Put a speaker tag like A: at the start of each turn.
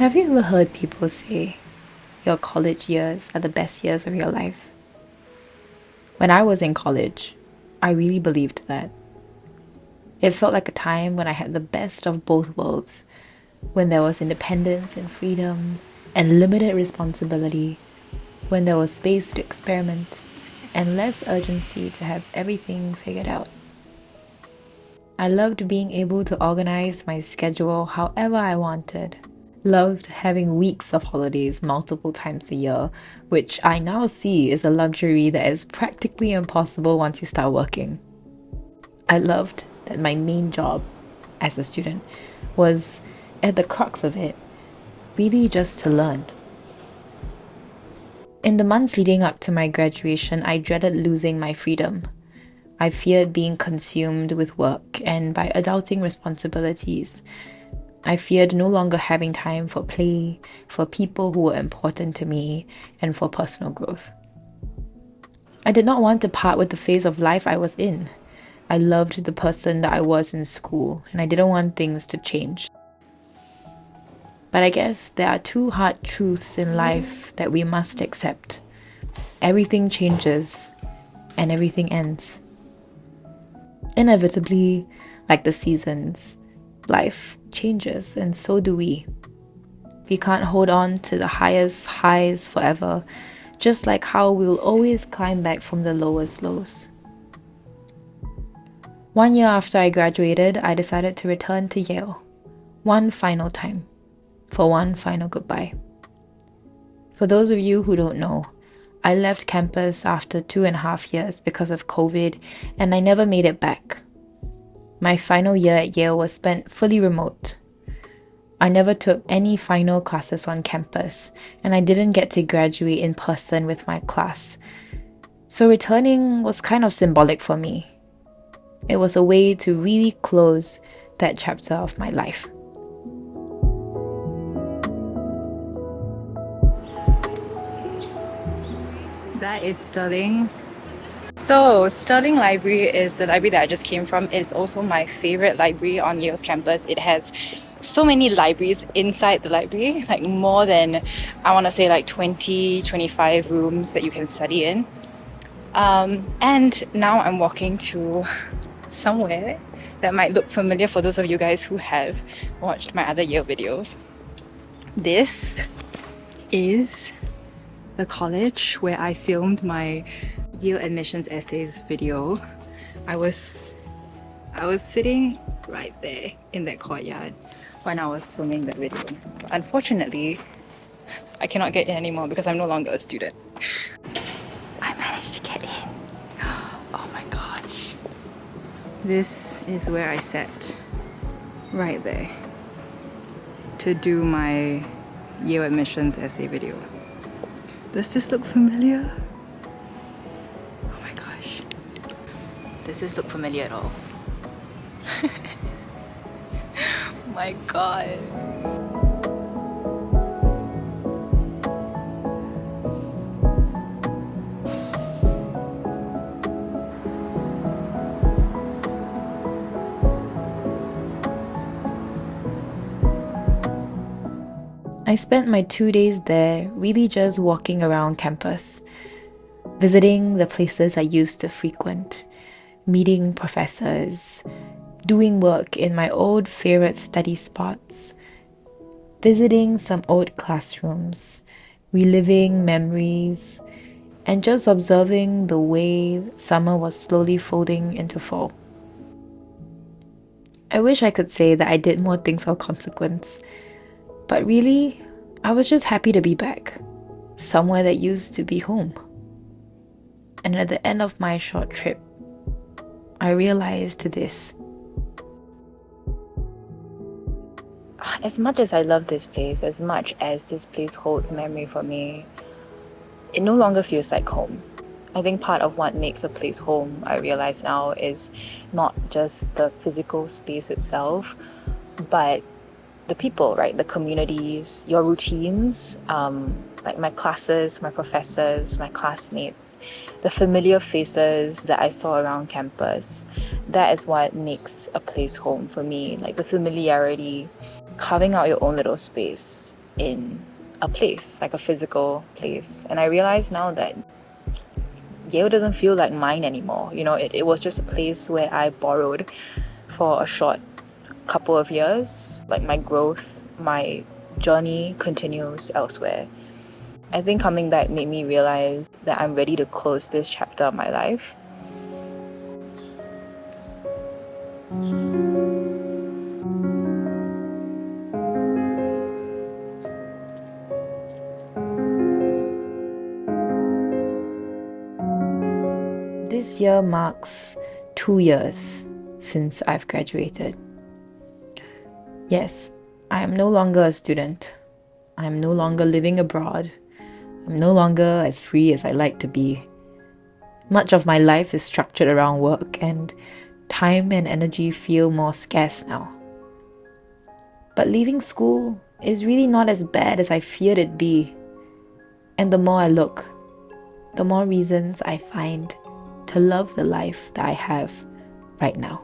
A: Have you ever heard people say your college years are the best years of your life? When I was in college, I really believed that. It felt like a time when I had the best of both worlds, when there was independence and freedom and limited responsibility, when there was space to experiment and less urgency to have everything figured out. I loved being able to organize my schedule however I wanted. Loved having weeks of holidays multiple times a year, which I now see is a luxury that is practically impossible once you start working. I loved that my main job as a student was, at the crux of it, really just to learn. In the months leading up to my graduation, I dreaded losing my freedom. I feared being consumed with work and by adulting responsibilities. I feared no longer having time for play, for people who were important to me, and for personal growth. I did not want to part with the phase of life I was in. I loved the person that I was in school, and I didn't want things to change. But I guess there are two hard truths in life that we must accept. Everything changes, and everything ends. Inevitably, like the seasons, life changes, and so do we. We can't hold on to the highest highs forever, just like how we'll always climb back from the lowest lows. 1 year after I graduated, I decided to return to Yale, one final time, for one final goodbye. For those of you who don't know, I left campus after 2.5 years because of COVID, and I never made it back. My final year at Yale was spent fully remote. I never took any final classes on campus, and I didn't get to graduate in person with my class. So returning was kind of symbolic for me. It was a way to really close that chapter of my life. That is Sterling. So Sterling Library is the library that I just came from. It's also my favorite library on Yale's campus. It has so many libraries inside the library, like more than, I want to say, like 25 rooms that you can study in. And now I'm walking to somewhere that might look familiar for those of you guys who have watched my other Yale videos. This is the college where I filmed my Yale admissions essays video. I was sitting right there in that courtyard when I was filming that video. Unfortunately, I cannot get in anymore because I'm no longer a student. I managed to get in. Oh my gosh. This is where I sat, right there, to do my Yale admissions essay video. Does this look familiar? Oh my gosh. Does this look familiar at all? Oh my god. I spent my 2 days there really just walking around campus, visiting the places I used to frequent, meeting professors, doing work in my old favorite study spots, visiting some old classrooms, reliving memories, and just observing the way summer was slowly folding into fall. I wish I could say that I did more things of consequence, but really, I was just happy to be back, somewhere that used to be home. And at the end of my short trip, I realized this. As much as I love this place, as much as this place holds memory for me, it no longer feels like home. I think part of what makes a place home, I realize now, is not just the physical space itself, but the people, right? The communities, your routines, like my classes, my professors, my classmates, the familiar faces that I saw around campus. That is what makes a place home for me. Like the familiarity, carving out your own little space, in a place, like a physical place. And I realize now that Yale doesn't feel like mine anymore. It was just a place where I borrowed for a short couple of years. Like my growth, my journey continues elsewhere. I think coming back made me realize that I'm ready to close this chapter of my life. This year marks 2 years since I've graduated. Yes, I am no longer a student. I am no longer living abroad. I'm no longer as free as I like to be. Much of my life is structured around work, and time and energy feel more scarce now. But leaving school is really not as bad as I feared it'd be. And the more I look, the more reasons I find to love the life that I have right now.